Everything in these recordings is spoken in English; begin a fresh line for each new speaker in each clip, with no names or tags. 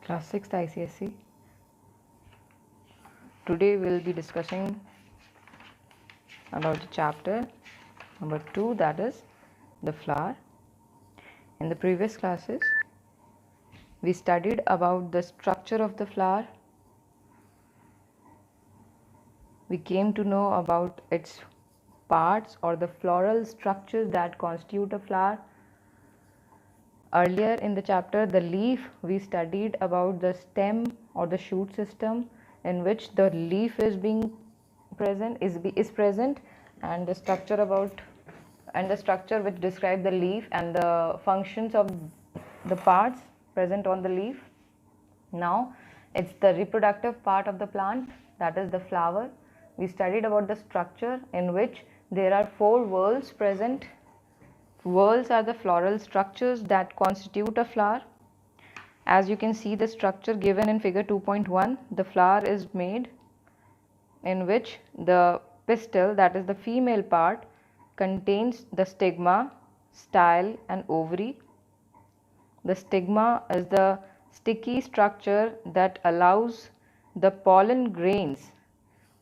Class 6th ICSE. Today we will be discussing about the chapter number 2, that is the flower. In the previous classes we studied about the structure of the flower. We came to know about its parts or the floral structures that constitute a flower. Earlier in the chapter, the leaf, we studied about the stem or the shoot system in which the leaf is being present is present, and the structure which describe the leaf and the functions of the parts present on the leaf. Now it's the reproductive part of the plant, that is the flower. We studied about the structure in which there are 4 whorls present. Whorls are the floral structures that constitute a flower. As you can see the structure given in figure 2.1, the flower is made in which the pistil, that is the female part, contains the stigma, style and ovary. The stigma is the sticky structure that allows the pollen grains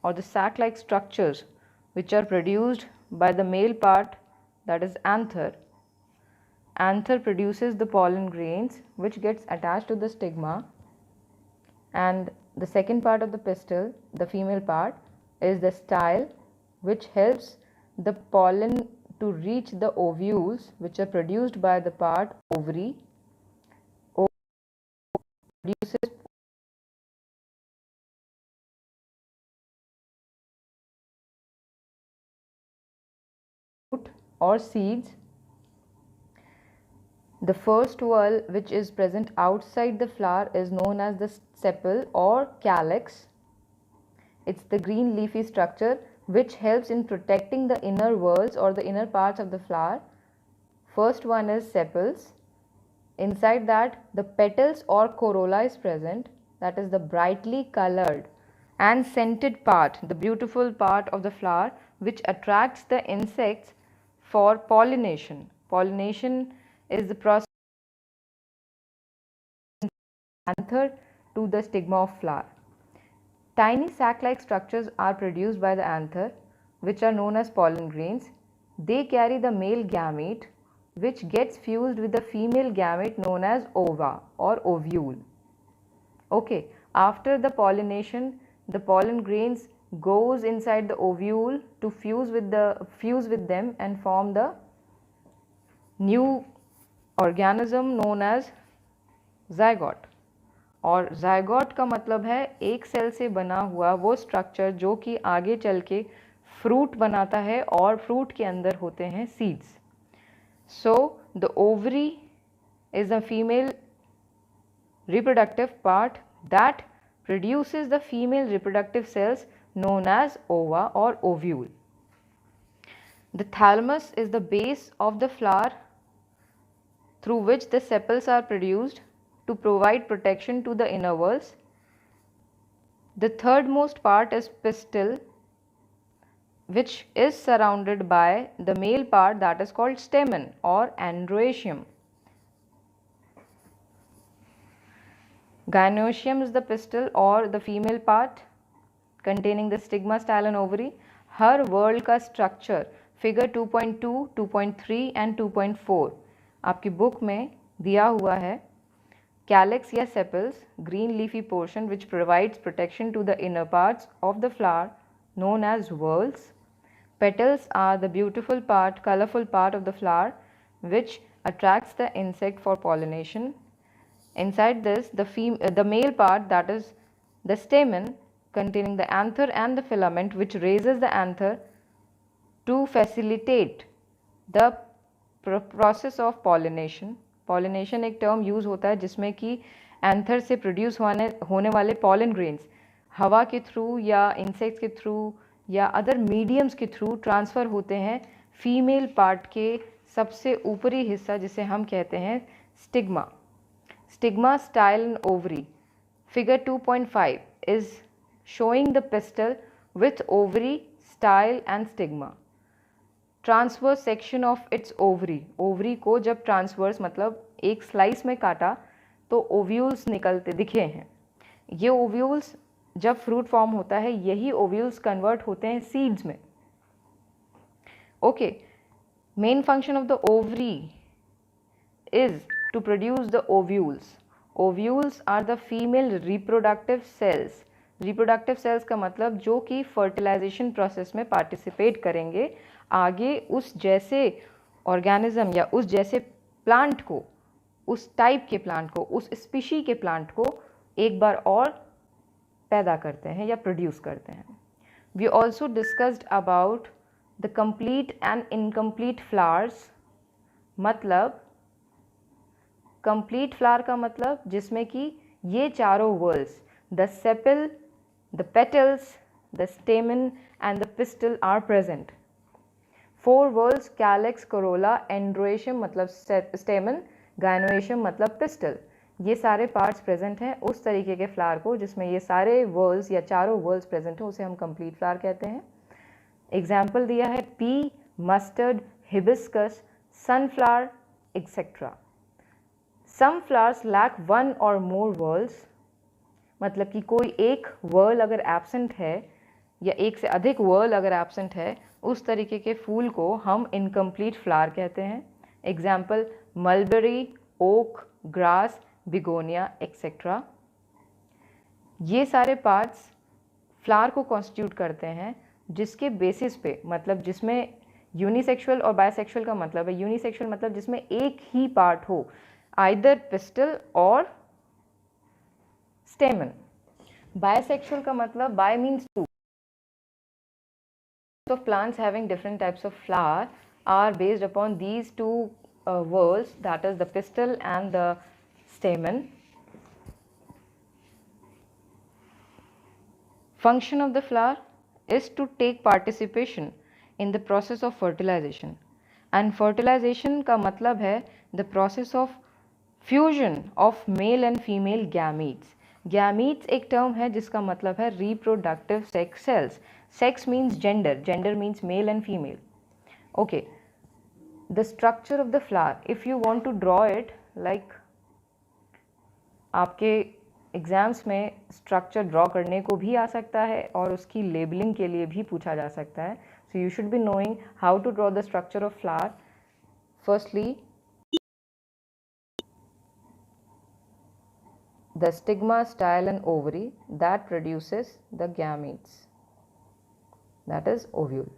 or the sac-like structures which are produced by the male part, that is anther. Anther produces the pollen grains which gets attached to the stigma, and the second part of the pistil, the female part, is the style, which helps the pollen to reach the ovules which are produced by the part ovary. Produces fruit or seeds. The first whorl which is present outside the flower is known as the sepal or calyx. It's the green leafy structure which helps in protecting the inner whorls or the inner parts of the flower. First one is sepals. Inside that the petals or corolla is present, that is the brightly colored and scented part, the beautiful part of the flower which attracts the insects for pollination. Pollination is the process anther to the stigma of flower. Tiny sac-like structures are produced by the anther which are known as pollen grains. They carry the male gamete which gets fused with the female gamete known as ova or ovule. Okay, after the pollination, the pollen grains goes inside the ovule to fuse with them and form the new organism known as zygote. और zygote का मतलब है एक cell से बना हुआ वो structure जो कि आगे चल के फ्रूट बनाता है और फ्रूट के अंदर होते हैं seeds. So the ovary is a female reproductive part that produces the female reproductive cells known as ova or ovule. The thalamus is the base of the flower through which the sepals are produced to provide protection to the inner whorls. The thirdmost part is pistil, which is surrounded by the male part, that is called stamen or androecium. Gynoecium is the pistil or the female part containing the stigma, style and ovary. Her whorl का structure figure 2.2, 2.3 and 2.4 आपकी book में दिया हुआ है. Calyx या sepals, green leafy portion which provides protection to the inner parts of the flower known as whorls. Petals are the beautiful part, colorful part of the flower which attracts the insect for pollination. Inside this, the male part, that is the stamen, containing the anther and the filament which raises the anther to facilitate the process of pollination. Pollination एक term use होता है जिसमें कि anther से produce होने वाले pollen grains हवा के थ्रू या इंसेक्ट्स के थ्रू या अदर मीडियम्स के थ्रू ट्रांसफ़र होते हैं फीमेल पार्ट के सबसे ऊपरी हिस्सा जिसे हम कहते हैं stigma. Stigma, style and ovary. Figure 2.5 is showing the pistil with ovary, style and stigma. Transverse section of its ovary. Ovary को जब transverse मतलब एक slice में काटा तो ओव्यूल्स निकलते दिखे हैं। ये ओव्यूल्स जब फ्रूट फॉर्म होता है, यही ओव्यूल्स कन्वर्ट होते हैं सीड्स में। Okay, main function of the ovary is to produce the ovules. Ovules are the female reproductive cells. Reproductive cells का मतलब जो कि फर्टिलाइजेशन प्रोसेस में पार्टिसिपेट करेंगे, आगे उस जैसे ऑर्गेनिज्म या उस जैसे प्लांट को, उस टाइप के प्लांट को, उस स्पीशी के प्लांट को एक बार और पैदा करते हैं या प्रोड्यूस करते हैं। We also discussed about the complete and incomplete flowers. मतलब कंप्लीट फ्लावर का मतलब जिसमें कि ये चारों whorls, the sepal, the petals, the stamen and the pistil are present. 4 whorls, calyx, corolla, androecium मतलब स्टेमन, गाइनोएशियम मतलब पिस्टल, ये सारे पार्ट्स प्रेजेंट हैं उस तरीके के फ्लावर को जिसमें ये सारे वर्ल्स या चारों वर्ल्स प्रेजेंट हैं, उसे हम कंप्लीट फ्लावर कहते हैं। एग्जाम्पल दिया है P, mustard, hibiscus, sunflower etcetera. Some flowers lack one or more whorls, मतलब कि कोई एक वर्ल अगर एब्सेंट है या एक से अधिक वर्ल अगर एब्सेंट है, उस तरीके के फूल को हम इनकम्प्लीट फ्लावर कहते हैं। Example mulberry, oak, grass, begonia etcetera. ये सारे पार्ट्स फ्लावर को कॉन्स्टिट्यूट करते हैं जिसके बेसिस पे, मतलब जिसमें यूनिसेक्सुअल और बायसेक्सुअल का मतलब है, यूनिसेक्सुअल मतलब जिसमें एक ही पार्ट हो, either pistil or stamen. Bisexual का मतलब bi means two. So plants having different types of flower are based upon these two whorls, that is the pistil and the stamen. Function of the flower is to take participation in the process of fertilization. And fertilization का मतलब है the process of fusion of male and female gametes. Gametes एक term है जिसका मतलब है reproductive sex cells. Sex means gender, gender means male and female. Okay, the structure of the flower, if you want to draw it, like आपके exams में structure draw करने को भी आ सकता है और उसकी लेबलिंग के लिए भी पूछा जा सकता है। So you should be knowing how to draw the structure of flower. Firstly, the stigma, style and ovary that produces the gametes, that is ovule.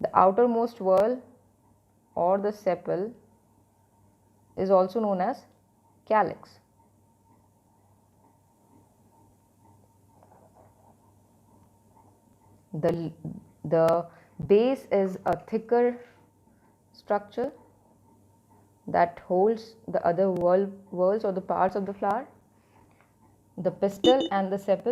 The outermost whorl or the sepal is also known as calyx. The base is a thicker structure that holds the other whorls or the parts of the flower. The pistil and the sepal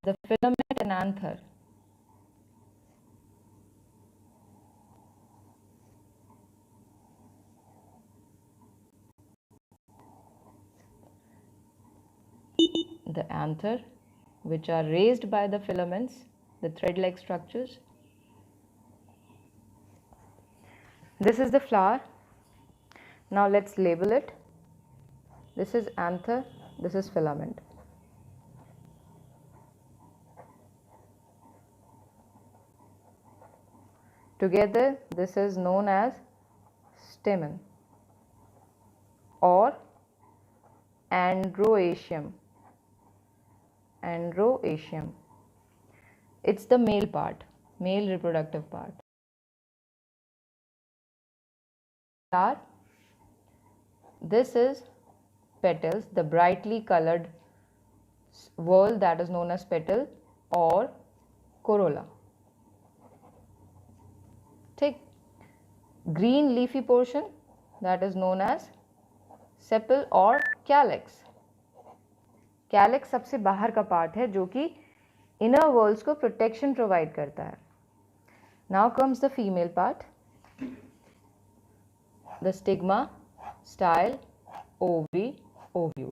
the filament and anther. The anther, which are raised by the filaments, the thread-like structures. This is the flower. Now let's label it. This is anther, this is filament. Together this is known as stamen or androecium. Androecium. It's the male part, male reproductive part. Flower. This is petals, the brightly colored whorl that is known as petal or corolla. Take green leafy portion that is known as sepal or calyx. Calyx सबसे बाहर का part है जो कि inner whorls को protection provide करता है। Now comes the female part, the stigma, style ovule.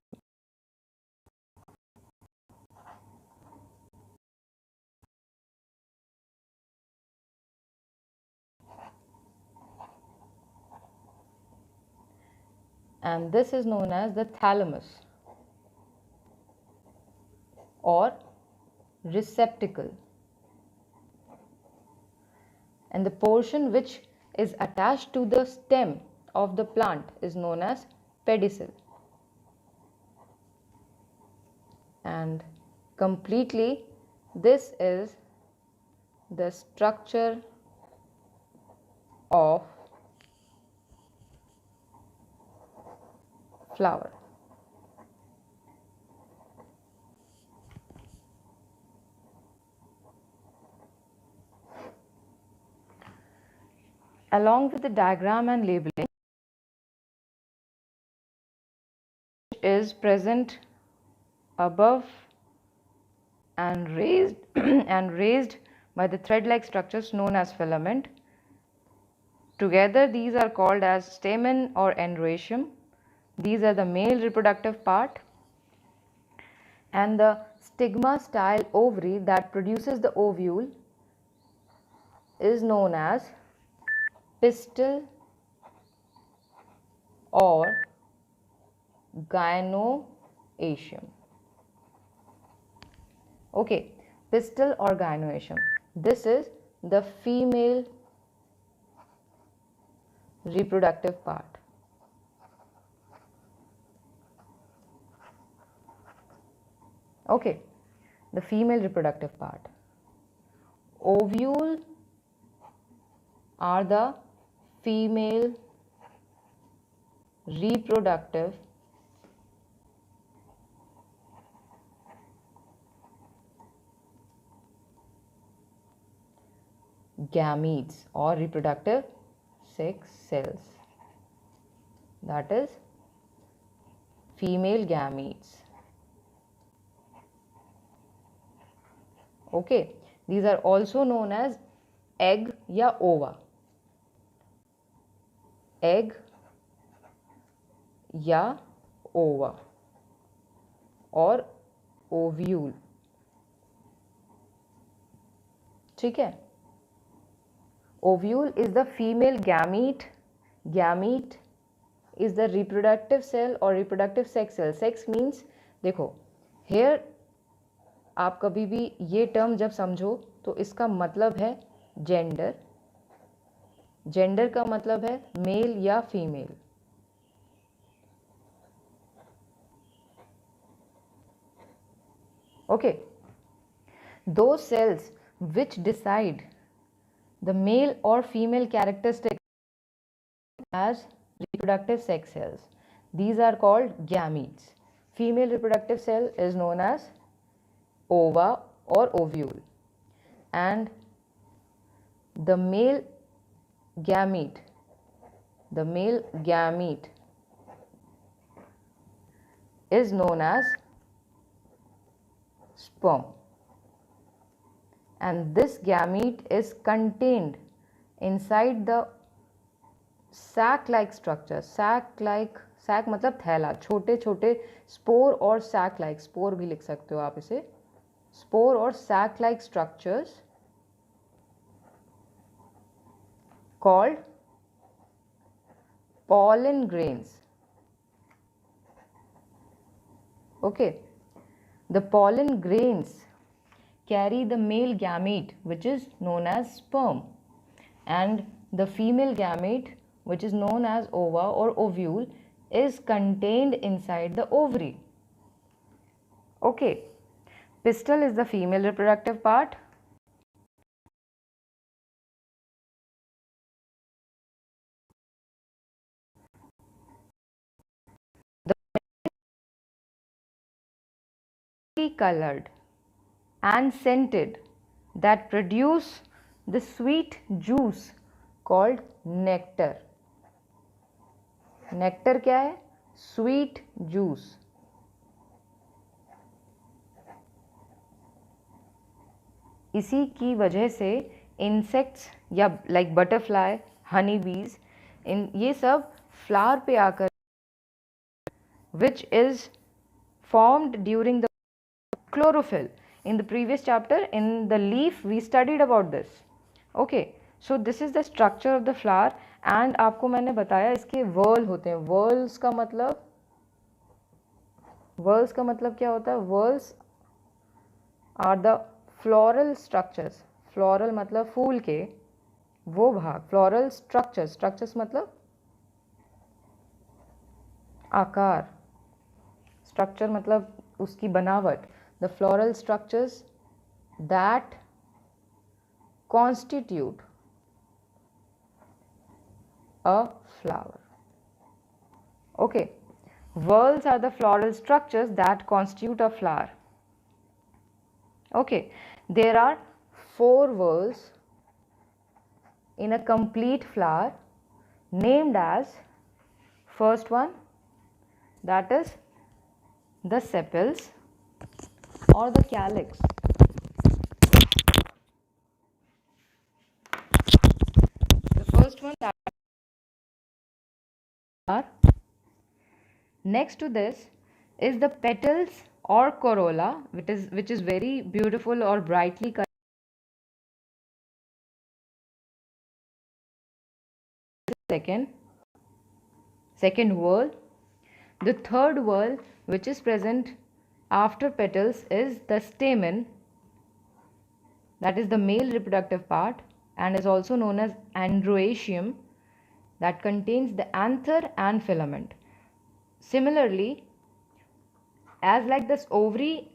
And this is known as the thalamus or receptacle, and the portion which is attached to the stem of the plant is known as pedicel. And completely this is the structure of flower. Along with the diagram and labeling is present above and raised and raised by the thread-like structures known as filament. Together these are called as stamen or endoecium. These are the male reproductive part, and the stigma style ovary that produces the ovule is known as pistil or gynoecium. Okay, pistil or gynoecium. This is the female reproductive part. Okay, the female reproductive part. Ovule are the female reproductive gametes or reproductive sex cells, that is female gametes. Okay, these are also known as egg या ova. Egg या ova or ovule. ठीक है. Ovule is the female gamete. Gamete is the reproductive cell or reproductive sex cell. Sex means, देखो here आप कभी भी ये term जब समझो तो इसका मतलब है जेंडर. जेंडर का मतलब है मेल या female. Okay, those cells which decide the male or female characteristics as reproductive sex cells, these are called gametes. Female reproductive cell is known as ova or ovule, and the male gamete is known as sperm, and this gamete is contained inside the sac like structure. sac मतलब थैला. छोटे छोटे spore और sac like, spore भी लिख सकते हो आप इसे, स्पोर और sac like structures called pollen grains. Okay, the pollen grains carry the male gamete which is known as sperm, and the female gamete which is known as ova or ovule is contained inside the ovary. Okay, pistil is the female reproductive part. The colored and scented that produce the sweet juice called nectar. Nectar क्या है? Sweet juice. इसी की वजह से insects या like butterfly, Honey बीज, इन ये सब फ्लावर पे आकर which is formed during the chlorophyll. In the previous chapter, in the leaf, we studied about this. Okay, so this is the structure of the flower. And आपको मैंने बताया इसके whorl होते हैं. whorls का मतलब क्या होता है? whorls are the floral structures. floral मतलब फूल के वो भाग. floral structures मतलब आकार. structure मतलब उसकी बनावट. the floral structures that constitute a flower. Okay, whorls are the floral structures that constitute a flower. Okay, there are 4 whorls in a complete flower, named as, first one, that is the sepals or the calyx. The first one, that are. Next to this is the petals or corolla, which is very beautiful or brightly colored. Second whorl. The third whorl, which is present after petals, is the stamen, that is the male reproductive part, and is also known as androecium, that contains the anther and filament. Similarly, as like this ovary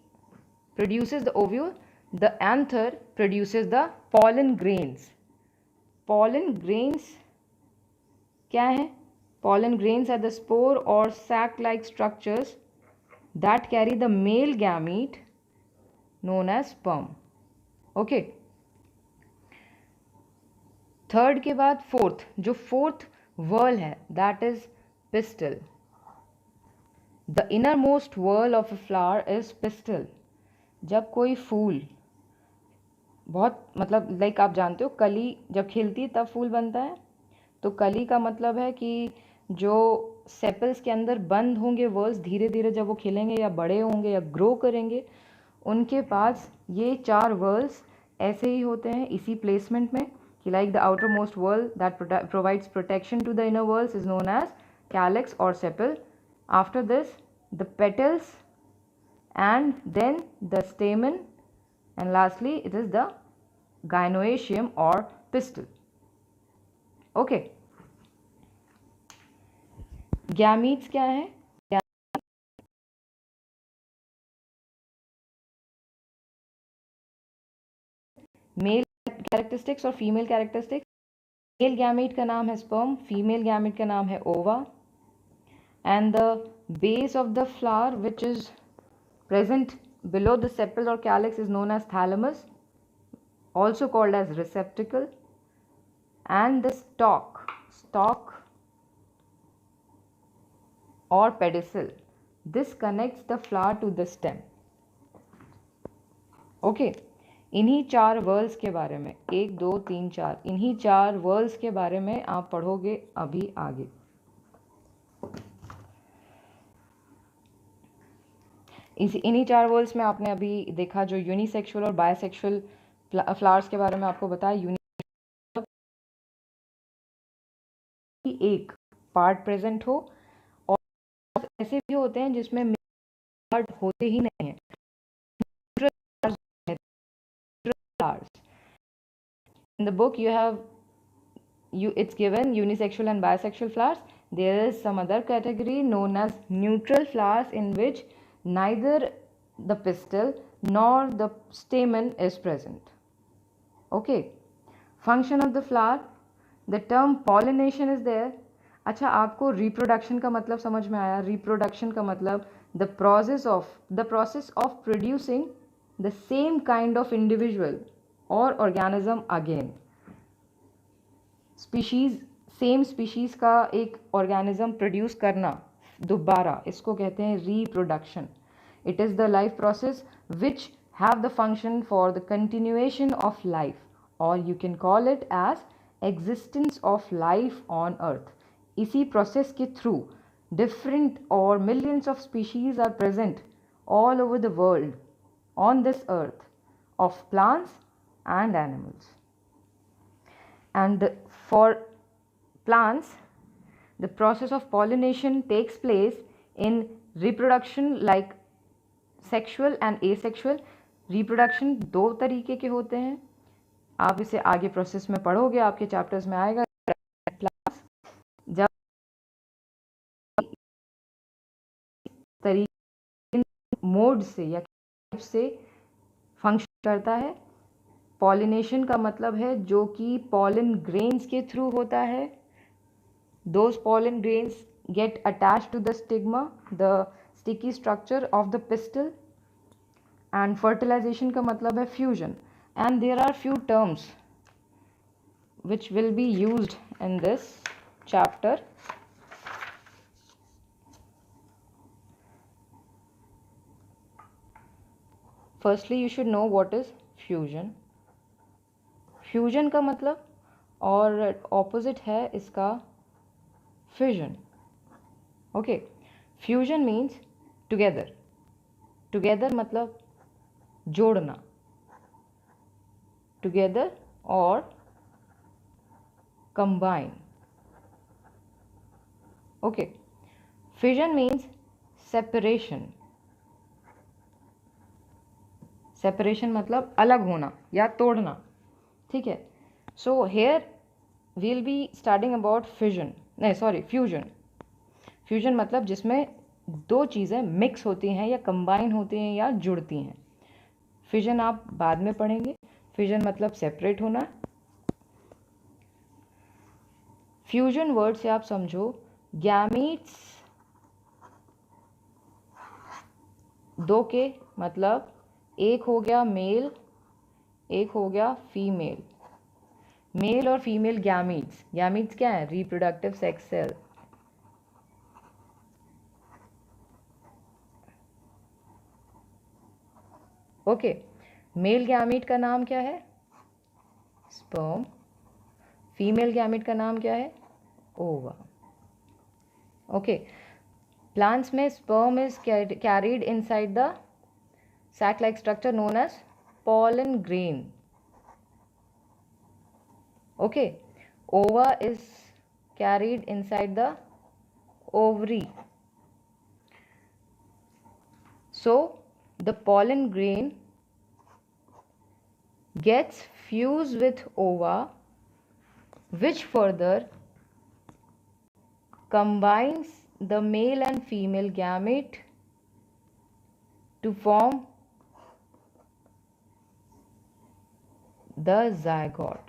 produces the ovule, the anther produces the pollen grains. Pollen grains क्या है? Pollen grains are the spore or sac-like structures that carry the male gamete known as sperm. Okay. Third के बाद fourth, जो fourth whorl है, that is pistil. The innermost whorl of a flower is pistil. जब कोई फूल बहुत मतलब like आप जानते हो कली जब खिलती है तब फूल बनता है, तो कली का मतलब है कि जो सेपल्स के अंदर बंद होंगे वर्ल्स, धीरे धीरे जब वो खिलेंगे या बड़े होंगे या ग्रो करेंगे, उनके पास ये 4 वर्ल्स ऐसे ही होते हैं इसी प्लेसमेंट में कि like the outer most whorl that provides protection to the inner whorls is known as calyx और sepal. After this the petals and then the stamen, and lastly it is the gynoecium or pistil. Okay, gametes क्या है? Mail characteristics और female characteristics. Male gamete का नाम है sperm, female gamete का नाम है ओवा, and the base of the flower which is present below the sepal or calyx is known as thalamus, also called as receptacle, and the stalk or pedicel, this connects the flower to the stem. Okay, इन्हीं 4 whorls के बारे में 1 2 3 4 इन्हीं 4 whorls के बारे में आप पढ़ोगे अभी आगे. इन्हीं 4 वर्ल्स में आपने अभी देखा जो यूनिसेक्सुअल और बायसेक्सुअल फ्लावर्स के बारे में आपको बताया. एक पार्ट प्रेजेंट हो, और ऐसे भी होते हैं जिसमें पार्ट होते ही नहीं है. In the book it's given unisexual and bisexual flowers. There is some other category known as neutral flowers in which neither the pistil nor the stamen is present. Okay, function of the flower, the term pollination is there. अच्छा, आपको reproduction का मतलब समझ में आया? reproduction का मतलब the process of producing the same kind of individual or organism again. species, same species का एक organism produce करना दोबारा, इसको कहते हैं reproduction. It is the life process which have the function for the continuation of life, or you can call it as existence of life on earth. इसी process के through different or millions of species are present all over the world on this earth of plants and animals. And for plants, the process of pollination takes place in reproduction like sexual and asexual. Reproduction दो तरीके के होते हैं, आप इसे आगे process में पढ़ोगे, आपके चैप्टर्स में आएगा। प्लांट्स जब तरीके मोड से या से फंक्शन करता है। पॉलिनेशन का मतलब है जो कि पॉलन ग्रेन्स के थ्रू होता है। Those pollen grains get attached to the stigma, the sticky structure of the pistil. And fertilization का मतलब है fusion. And there are few terms which will be used in this chapter. Firstly, you should know what is fusion. Fusion का मतलब और opposite है इसका fission. Okay, fusion means together. Together मतलब जोड़ना, together or combine. Okay, fission means separation. Separation मतलब अलग होना या तोड़ना, ठीक है। So here we'll be studying about fission, नहीं सॉरी फ्यूजन। फ्यूजन मतलब जिसमें दो चीज़ें मिक्स होती हैं या कंबाइन होती हैं या जुड़ती हैं। फिजन आप बाद में पढ़ेंगे। फिजन मतलब सेपरेट होना। फ्यूजन वर्ड से आप समझो गैमीट्स दो के, मतलब एक हो गया मेल, एक हो गया फीमेल। मेल और फीमेल गैमीट्स। गैमीट्स क्या है? Reproductive sex cell. Okay, male gamete का नाम क्या है? स्पर्म। फीमेल गैमीट का नाम क्या है? ओवा। ओके, प्लांट्स में sperm is carried inside the sac like structure known as pollen grain. Okay, ova is carried inside the ovary. So the pollen grain gets fused with ova, which further combines the male and female gamete to form the zygote.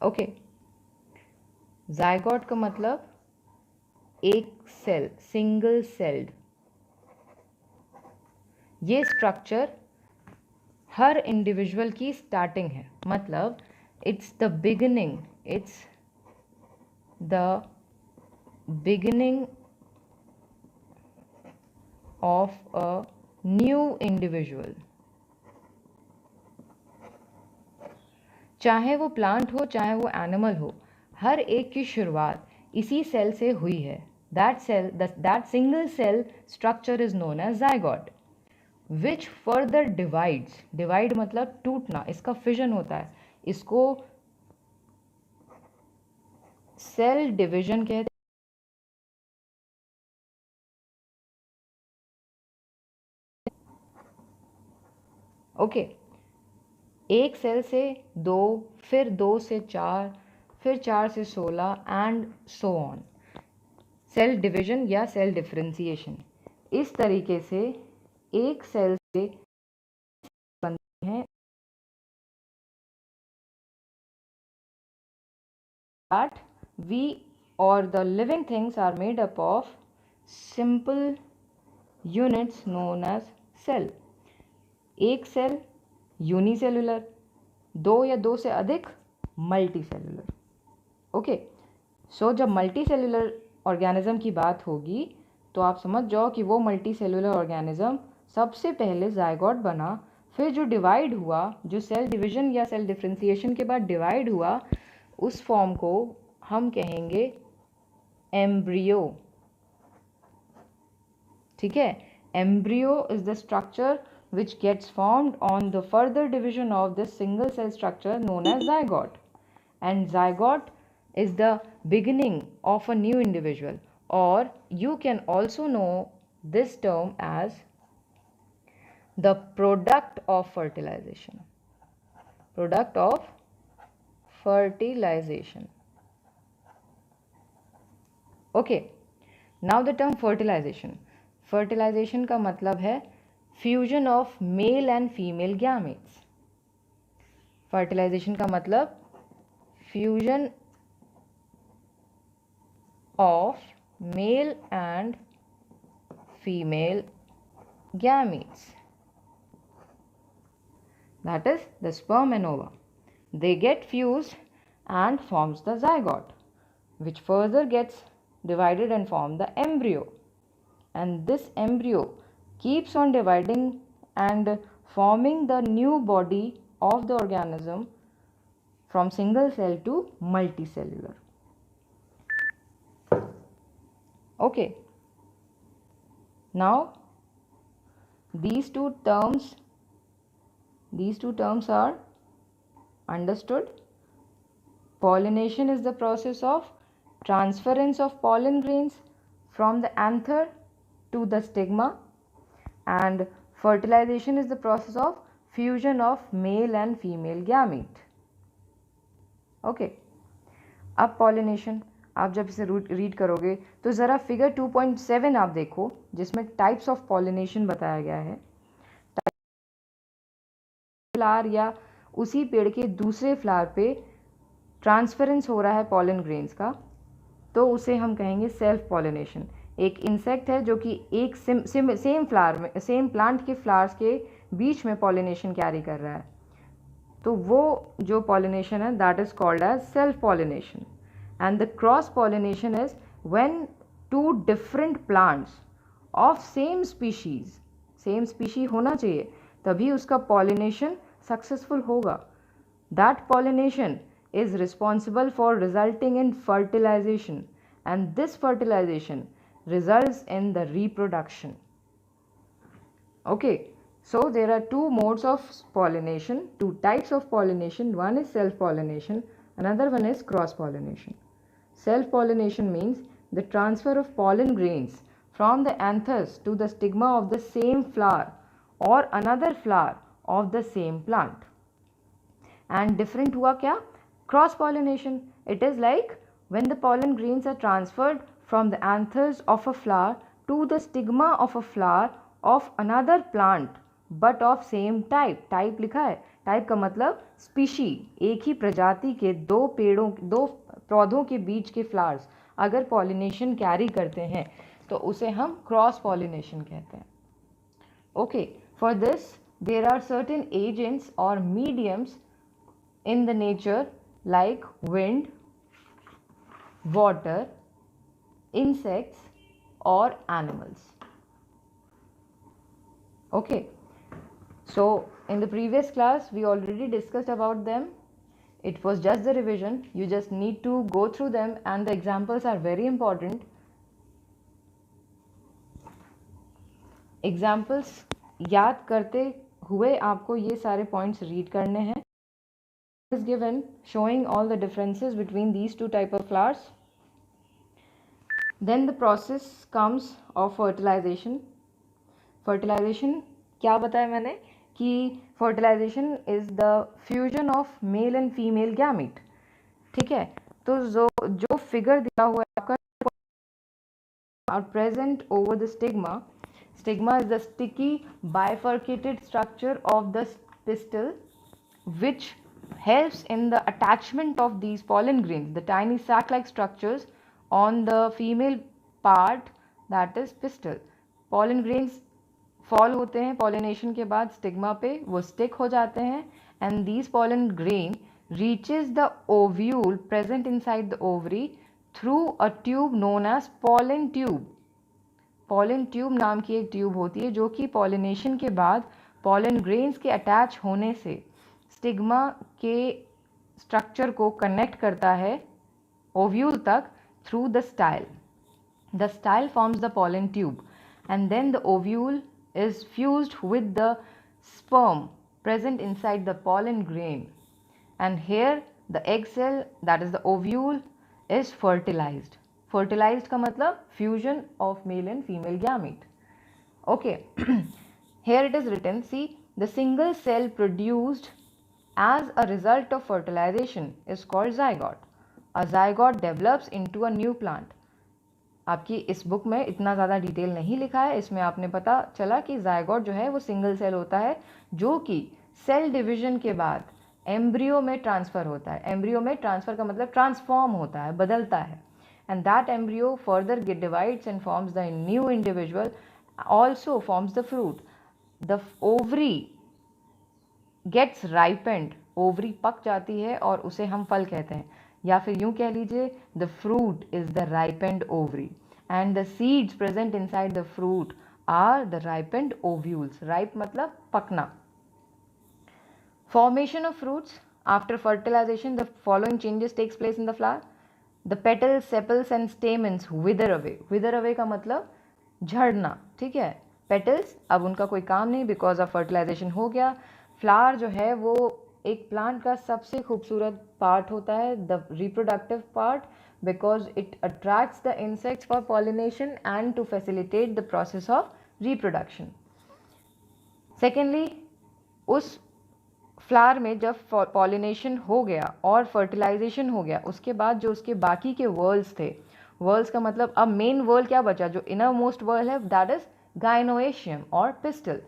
Okay, zygote का मतलब एक cell, single celled. ये structure हर individual की starting है, मतलब it's the beginning, it's the beginning of a new individual. चाहे वो plant हो चाहे वो एनिमल हो, हर एक की शुरुआत इसी सेल से हुई है। That cell, that single cell structure is known as zygote, which further divides. Divide मतलब टूटना, इसका फिजन होता है, इसको सेल डिविजन कहते हैं। ओके, एक सेल से दो, फिर दो से चार, फिर चार से 16 and so on. Cell division या सेल डिफरेंशिएशन। इस तरीके से एक सेल से बनते हैं that we or the living things are made up of simple units known as cell. एक सेल यूनिसेलुलर, दो या दो से अधिक मल्टी सेलुलर। ओके, सो जब मल्टी सेलुलर ऑर्गेनिज्म की बात होगी तो आप समझ जाओ कि वो मल्टी सेलुलर ऑर्गेनिज्म सबसे पहले ज़ायगोट बना, फिर जो डिवाइड हुआ, जो सेल डिवीजन या सेल डिफरेंशिएशन के बाद डिवाइड हुआ, उस फॉर्म को हम कहेंगे एम्ब्रियो। ठीक है, embryo is the structure which gets formed on the further division of this single cell structure known as zygote, and zygote is the beginning of a new individual, or you can also know this term as the product of fertilization. Product of fertilization. Okay, now the term fertilization. Fertilization का मतलब है fusion of male and female gametes. Fertilization का मतलब fusion of male and female gametes, that is the sperm and ova. They get fused and forms the zygote, which further gets divided and form the embryo. And this embryo keeps on dividing and forming the new body of the organism from single cell to multicellular. Okay, now these two terms are understood. Pollination is the process of transference of pollen grains from the anther to the stigma, and fertilization is the process of fusion of male and female gamete. Okay, अब pollination आप जब इसे read करोगे तो ज़रा figure 2.7 आप देखो, जिसमें टाइप्स ऑफ पॉलिनेशन बताया गया है। फ्लावर या उसी पेड़ के दूसरे फ्लावर पे ट्रांसफरेंस हो रहा है पॉलन ग्रेन्स का, तो उसे हम कहेंगे सेल्फ पॉलिनेशन। एक इंसेक्ट है जो कि एक सेम फ्लावर में, सेम प्लांट के फ्लावर्स के बीच में पॉलिनेशन कैरी कर रहा है, तो वो जो पॉलिनेशन है that is called as self pollination. And the cross pollination is when two different plants of same species होना चाहिए तभी उसका पॉलिनेशन सक्सेसफुल होगा। That pollination is responsible for resulting in fertilization, and this fertilization results in the reproduction. Okay, so there are two modes of pollination, two types of pollination. One is self pollination, another one is cross pollination. Self pollination means the transfer of pollen grains from the anthers to the stigma of the same flower or another flower of the same plant. And different हुआ क्या? Cross pollination. It is like when the pollen grains are transferred from the anthers of a flower to the stigma of a flower of another plant but of same type. Type लिखा है, type का मतलब species, एक ही प्रजाति के दो पौधों के बीच के flowers अगर pollination carry करते हैं तो उसे हम cross pollination कहते हैं. Okay, for this there are certain agents or mediums in the nature like wind, water, insects or animals. Okay, so in the previous class we already discussed about them. It was just the revision. You just need to go through them, and the examples are very important. Examples याद करते हुए आपको ये सारे points read करने हैं. Is given showing all the differences between these two type of flowers. Then the process comes of fertilization. Fertilization क्या बताया मैंने कि fertilization is the fusion of male and female gamete. ठीक है, तो जो फिगर दिया हुआ है आपका are present over the stigma. Stigma is the sticky bifurcated structure of the pistil which helps in the attachment of these pollen grains, the tiny sac-like structures on the female part, that is pistil. Pollen grains fall होते हैं pollination के बाद stigma पे, वो stick हो जाते हैं, and these pollen grain reaches the ovule present inside the ovary through a tube known as pollen tube. Pollen tube नाम की एक ट्यूब होती है जो कि pollination के बाद pollen grains के attach होने से स्टिग्मा के स्ट्रक्चर को कनेक्ट करता है ओव्यूल तक through the style. The style forms the pollen tube, and then the ovule is fused with the sperm present inside the pollen grain, and here the egg cell, that is the ovule, is fertilized. Fertilized का मतलब fusion of male and female gamete. Okay. Here it is written, see, the single cell produced as a result of fertilization is called zygote. A zygote develops into a new plant. आपकी इस book में इतना ज़्यादा detail नहीं लिखा है, इसमें आपने पता चला कि जायगोट जो है वो सिंगल सेल होता है जो कि सेल डिवीजन के बाद एम्ब्रियो में ट्रांसफ़र होता है. एम्ब्रियो में ट्रांसफ़र का मतलब ट्रांसफॉर्म होता है, बदलता है. And that embryo further get divides and forms the new individual, also forms the fruit. The ovary gets ripened, ovary पक जाती है और उसे हम फल कहते हैं, या फिर यूं कह लीजिए the fruit is the ripened ovary and the seeds present inside the fruit are the ripened ovules. Ripe मतलब पकना. Formation of fruits after fertilisation, the following changes takes place in the flower. The petals, sepals and stamens wither away. Wither away का मतलब झड़ना, ठीक है. Petals अब उनका कोई काम नहीं बिकॉज ऑफ फर्टिलाइजेशन हो गया. फ्लावर जो है वो एक प्लांट का सबसे खूबसूरत पार्ट होता है, the reproductive part, because it attracts the insects for pollination and to facilitate the process of reproduction. Secondly, उस फ्लावर में जब पॉलिनेशन हो गया और फर्टिलाइजेशन हो गया, उसके बाद जो उसके बाकी के वर्ल्स थे, वर्ल्स का मतलब अब मेन वर्ल क्या बचा, जो इनर मोस्ट वर्ल है, दैट इज गाइनोएशियम और पिस्टल.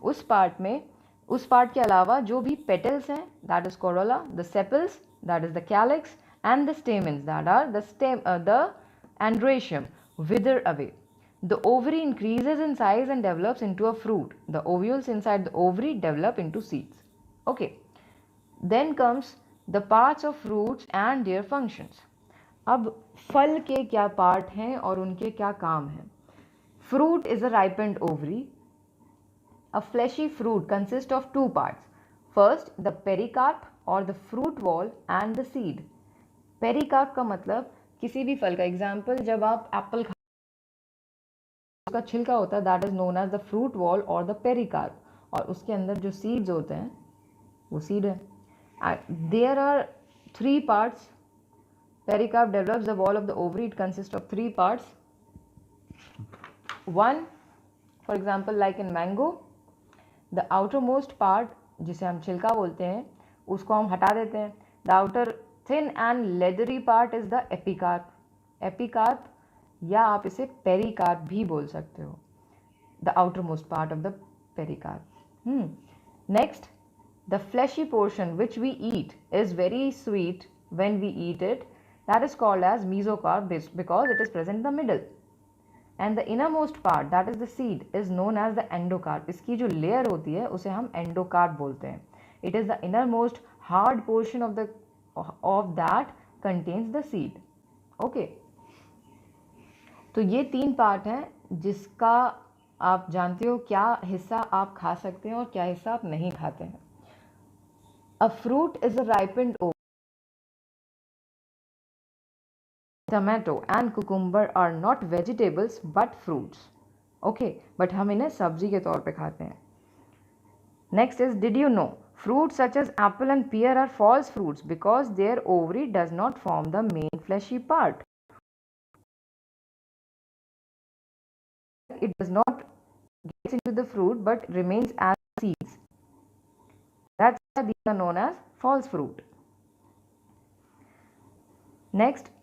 उस पार्ट में, उस पार्ट के अलावा जो भी पेटल्स हैं, that is corolla, the sepals, that is the calyx, and the stamens, that are the androecium, wither away. The ovary increases in size and develops into a fruit. The ovules inside the ovary develop into seeds. Okay. Then comes the parts of fruits and their functions. अब फल के क्या part हैं और उनके क्या काम हैं. Fruit is a ripened ovary. A fleshy fruit consists of two parts. First, the pericarp or the fruit wall and the seed. Pericarp का मतलब किसी भी फल का, एग्जाम्पल जब आप एप्पल खा, उसका छिलका होता है, that is known as the fruit wall और द पेरिकार्प, और उसके अंदर जो सीड्स होते हैं वो सीड है. There are three parts. Pericarp develops the wall of the ovary. It consist of three parts. One, for example like in mango, the outer most part जिसे हम छिलका बोलते हैं उसको हम हटा देते हैं. The outer thin and leathery part is the epicarp. Epicarp या आप इसे पेरिकार्प भी बोल सकते हो, the outer most part of the pericarp. Next, the fleshy portion which we eat is very sweet when we eat it, that is called as mesocarp because it is present in the middle. And the innermost part, that is the seed, is known as the endocarp. इसकी जो layer होती है उसे हम endocarp बोलते हैं. It is the innermost hard portion of that contains the seed. Okay, तो ये तीन पार्ट हैं जिसका आप जानते हो क्या हिस्सा आप खा सकते हैं और क्या हिस्सा आप नहीं खाते हैं. A fruit is a ripened over. Tomato and cucumber are not vegetables but fruits. Okay, but हम इन्हें सब्जी के तौर पे खाते हैं. Next is, did you know fruits such as apple and pear are false fruits because their ovary does not form the main fleshy part. It does not get into the fruit but remains as seeds. That's why these are known as false fruit. Next,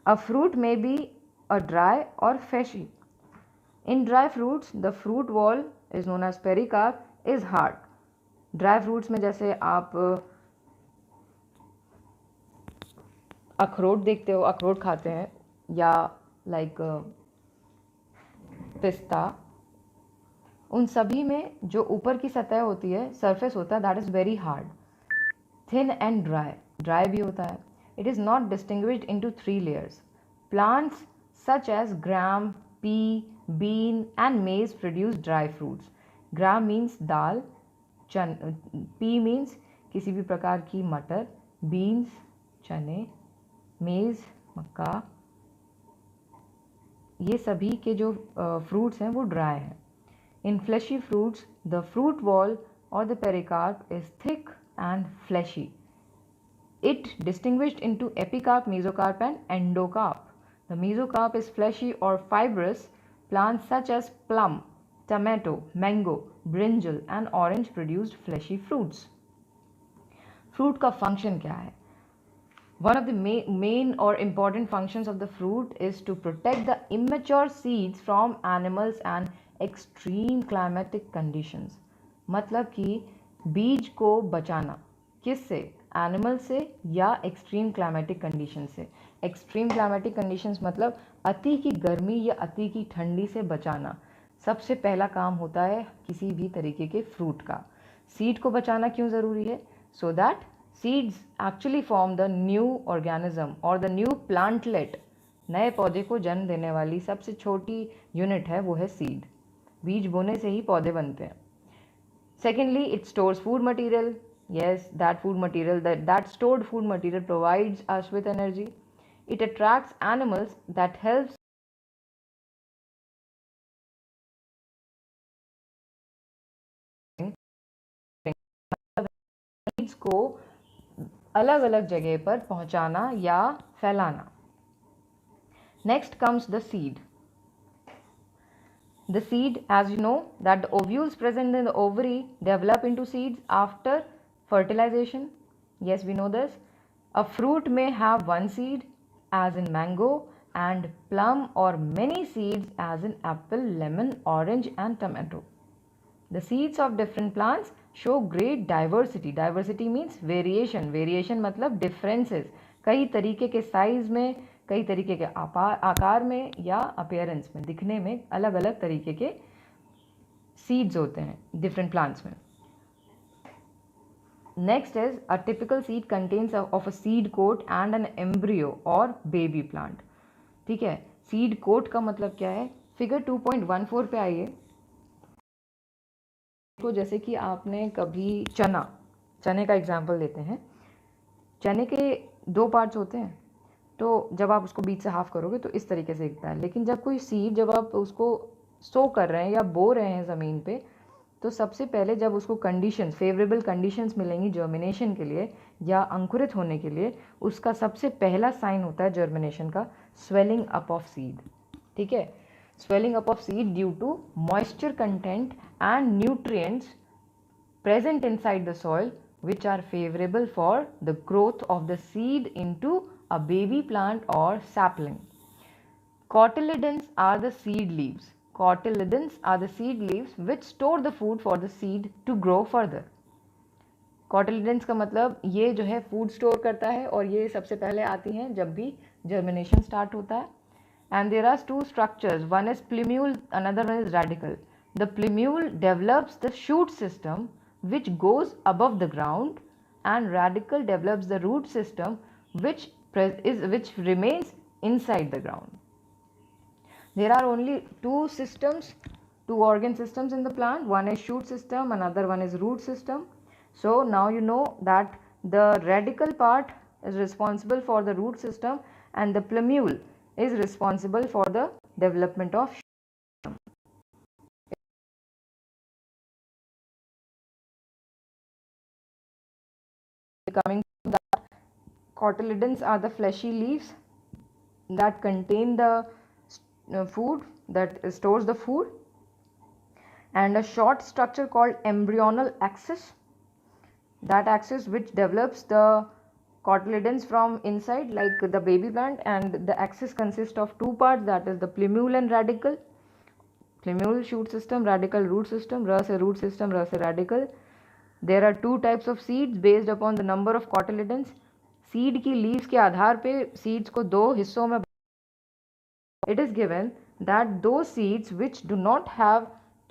a fruit may be a dry or fleshy. In dry fruits, the fruit wall is known as pericarp is hard. Dry fruits में जैसे आप अखरोट देखते हो, अखरोट खाते हैं, या लाइक पिस्ता, उन सभी में जो ऊपर की सतह होती है, सरफेस होता है, that is very hard, thin and dry. Dry भी होता है. It is not distinguished into three layers. Plants such as gram, pea, bean and maize produce dry fruits. Gram means dal, pea means किसी भी प्रकार की मटर, बीन्स चने, मेज़ मक्का, ये सभी के जो फ्रूट्स हैं वो ड्राई हैं। In fleshy fruits the fruit wall और the pericarp is thick and fleshy. It distinguished into epicarp, mesocarp and endocarp. The mesocarp is fleshy or fibrous. Plants such as plum, tomato, mango, brinjal and orange produced fleshy fruits. Fruit का function क्या है? One of the main or important functions of the fruit is to protect the immature seeds from animals and extreme climatic conditions. मतलब कि बीज को बचाना किससे? Animal से या एक्सट्रीम क्लाइमेटिक कंडीशन से. एक्सट्रीम क्लाइमेटिक कंडीशंस मतलब अति की गर्मी या अति की ठंडी से बचाना सबसे पहला काम होता है किसी भी तरीके के फ्रूट का. सीड को बचाना क्यों ज़रूरी है? So that seeds actually form the new organism और द न्यू प्लांटलेट. नए पौधे को जन्म देने वाली सबसे छोटी यूनिट है वो है सीड. बीज बोने से ही पौधे बनते हैं. Secondly it stores food material. Yes, that food material, that stored food material provides us with energy. It attracts animals that helps seeds को अलग अलग जगह पर पहुंचाना या फैलाना. Next comes the seed. The seed, as you know, that the ovules present in the ovary develop into seeds after fertilization. Yes, we know this. A fruit may have one seed, as in mango and plum, or many seeds, as in apple, lemon, orange and tomato. The seeds of different plants show great diversity. Diversity means variation. Variation मतलब differences. कई तरीके के size में, कई तरीके के आकार में या अपीयरेंस में, दिखने में अलग अलग तरीके के सीड्स होते हैं डिफरेंट प्लांट्स में. Next is a typical seed contains of a seed coat and an embryo or baby plant. ठीक है, सीड कोट का मतलब क्या है? फिगर 2.14 पे आइए. तो जैसे कि आपने कभी चने का एग्जाम्पल लेते हैं. चने के दो पार्ट्स होते हैं, तो जब आप उसको बीच से हाफ करोगे तो इस तरीके से दिखता है. लेकिन जब कोई सीड, जब आप उसको सो कर रहे हैं या बो रहे हैं ज़मीन पे, तो सबसे पहले जब उसको कंडीशंस, फेवरेबल कंडीशंस मिलेंगी जर्मिनेशन के लिए या अंकुरित होने के लिए, उसका सबसे पहला साइन होता है जर्मिनेशन का, स्वेलिंग अप ऑफ सीड. ठीक है, swelling up of seed due to moisture content and nutrients present inside the soil which are favorable for the growth of the seed into a baby plant or sapling. Cotyledons are the seed leaves. Cotyledons are the seed leaves which store the food for the seed to grow further. Cotyledons का मतलब ये जो है food store करता है और ये सबसे पहले आती हैं जब भी जर्मिनेशन स्टार्ट होता है. And there are two structures, one is plumule, another one is radicle. The plumule develops the shoot system which goes above the ground, and radicle develops the root system which remains inside the ground. There are only two systems, two organ systems in the plant. One is shoot system, another one is root system. So now you know that the radicle part is responsible for the root system and the plumule is responsible for the development of system. Coming to that, cotyledons are the fleshy leaves that contain the food, that stores the food, and a short structure called embryonal axis. That axis which develops the cotyledons from inside like the baby plant, and the axis consists of two parts, that is the plumule and radicle. Plumule shoot system, radicle root system, रस है root system, रस है radicle. There are two types of seeds based upon the number of cotyledons. Seed की leaves के आधार पे seeds को दो हिस्सों में. It is given that those seeds which do not have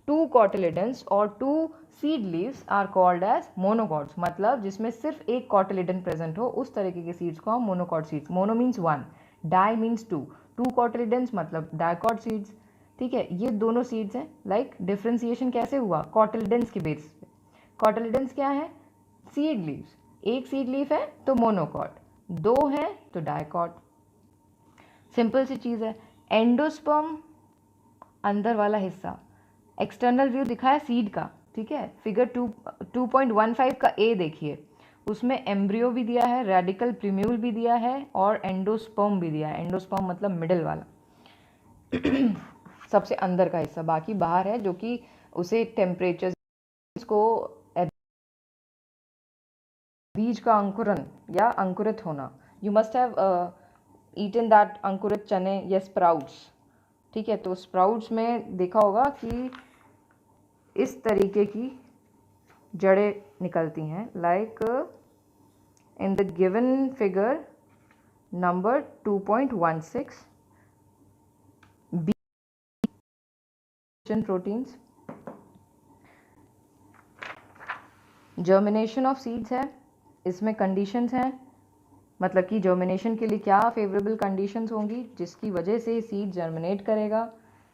two cotyledons or two seed leaves are called as monocots. मतलब जिसमें सिर्फ एक cotyledon present हो उस तरीके के seeds को हम monocot seeds. Mono means one, di means two, two cotyledons मतलब dicot seeds. ठीक है, ये दोनों seeds हैं. like differentiation कैसे हुआ? cotyledons के बेस पे. cotyledons क्या है? seed leaves. एक seed leaf है तो monocot, दो हैं तो dicot. सिंपल सी चीज़ है. एंडोस्पर्म अंदर वाला हिस्सा, एक्सटर्नल व्यू दिखाया सीड का, ठीक है। फिगर 2.15 का ए देखिए, उसमें एम्ब्रियो भी दिया है, रेडिकल प्रीम्यूल भी दिया है और एंडोस्पर्म भी दिया है। एंडोस्पर्म मतलब मिडिल वाला सबसे अंदर का हिस्सा, बाकी बाहर है, जो कि उसे टेम्परेचर को बीज का अंकुरन या अंकुरित होना, you must have eaten that अंकुरित चने या स्प्राउट्स, ठीक है। तो स्प्राउट्स में देखा होगा कि इस तरीके की जड़ें निकलती हैं, like in the given figure number 2.16, proteins. Germination of seeds है, इसमें कंडीशंस हैं, मतलब कि जर्मिनेशन के लिए क्या फेवरेबल कंडीशंस होंगी जिसकी वजह से सीड जर्मिनेट करेगा।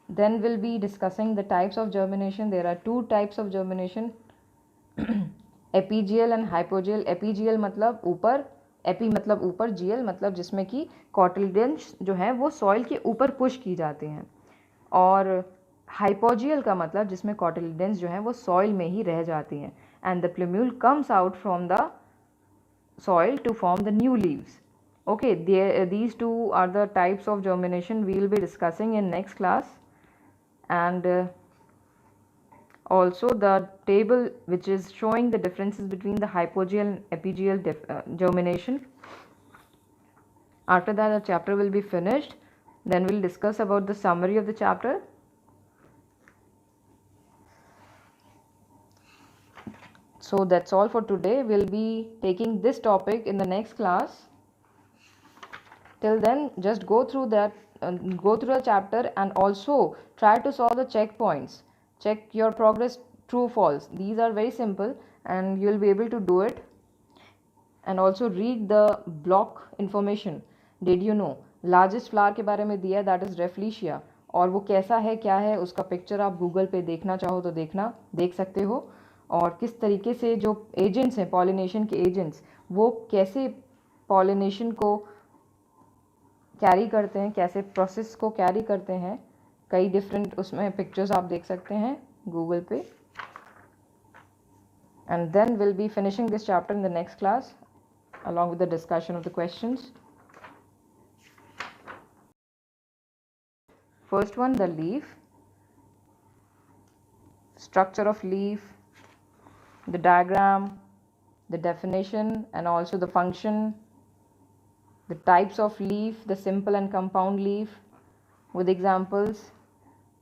Then will be discussing the types of germination. There are 2 types of germination, epigeal and hypogeal. Epigeal मतलब ऊपर, एपी मतलब ऊपर, जीएल मतलब जिसमें कि कॉटिलिडन्स जो है वो सॉइल के ऊपर पुश की जाते हैं, और हाइपोजियल का मतलब जिसमें कॉटिलिडन्स जो है वो सॉइल में ही रह जाती हैं, and the plumule comes out from the soil to form the new leaves. Okay, these two are the types of germination we will be discussing in next class, and also the table which is showing the differences between the hypogeal and epigeal germination. After that the chapter will be finished, then we'll discuss about the summary of the chapter. So that's all for today. We'll be taking this topic in the next class. Till then, just go through that, go through the chapter, and also try to solve the checkpoints. Check your progress, true, false. These are very simple and you will be able to do it. And also read the block information. Did you know largest flower के बारे में दिया, that is Rafflesia, और वो कैसा है क्या है उसका पिक्चर आप गूगल पे देखना चाहो तो देख सकते हो, और किस तरीके से जो एजेंट्स हैं, पॉलिनेशन के एजेंट्स, वो कैसे पॉलिनेशन को कैरी करते हैं, कैसे प्रोसेस को कैरी करते हैं, कई डिफरेंट उसमें पिक्चर्स आप देख सकते हैं गूगल पे। And then will be finishing this chapter in the next class along with the discussion of the questions. First one, the leaf, structure of leaf, the diagram, the definition, and also the function, the types of leaf, the simple and compound leaf with examples,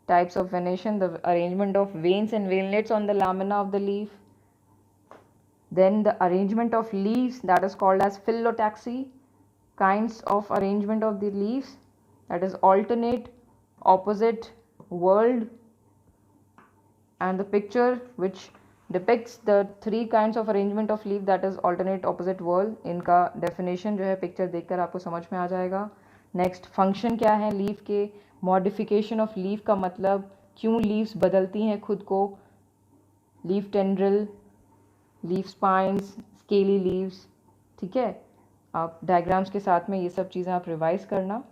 types of venation, the arrangement of veins and veinlets on the lamina of the leaf, then the arrangement of leaves, that is called as phyllotaxy, kinds of arrangement of the leaves, that is alternate, opposite, whorled, and the picture which depicts the 3 kinds of arrangement of leaf, that is alternate, opposite, whorl. इनका definition जो है picture देखकर आपको समझ में आ जाएगा। Next function क्या है लीफ के, मॉडिफिकेशन ऑफ लीफ का मतलब क्यों लीव्स बदलती हैं खुद को, leaf tendril, leaf spines, scaly leaves, ठीक है। आप डायग्राम्स के साथ में ये सब चीज़ें आप रिवाइज करना,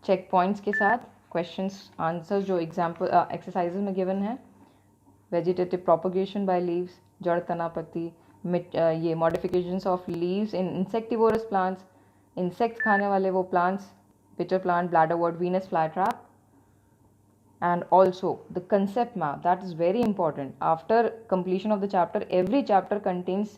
चेक पॉइंट्स के साथ, क्वेश्चंस आंसर्स जो एग्जाम्पल एक्सरसाइजेज में गिवन है, वेजिटेटिव प्रोपगेशन बाय लीव्स, जड़ तना पत्ती, ये modifications of leaves in insectivorous plants, insect खाने वाले वो plants, pitcher plant, bladderwort, Venus flytrap, and also the concept map, that is very important. After completion of the chapter, every chapter contains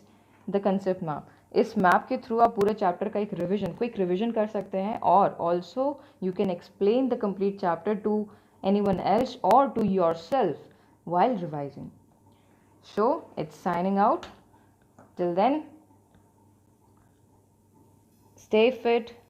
the concept map. इस map के through आप पूरे chapter का एक revision, quick revision कर सकते हैं, और also you can explain the complete chapter two anyone else or to yourself while revising. So it's signing out. Till then, stay fit,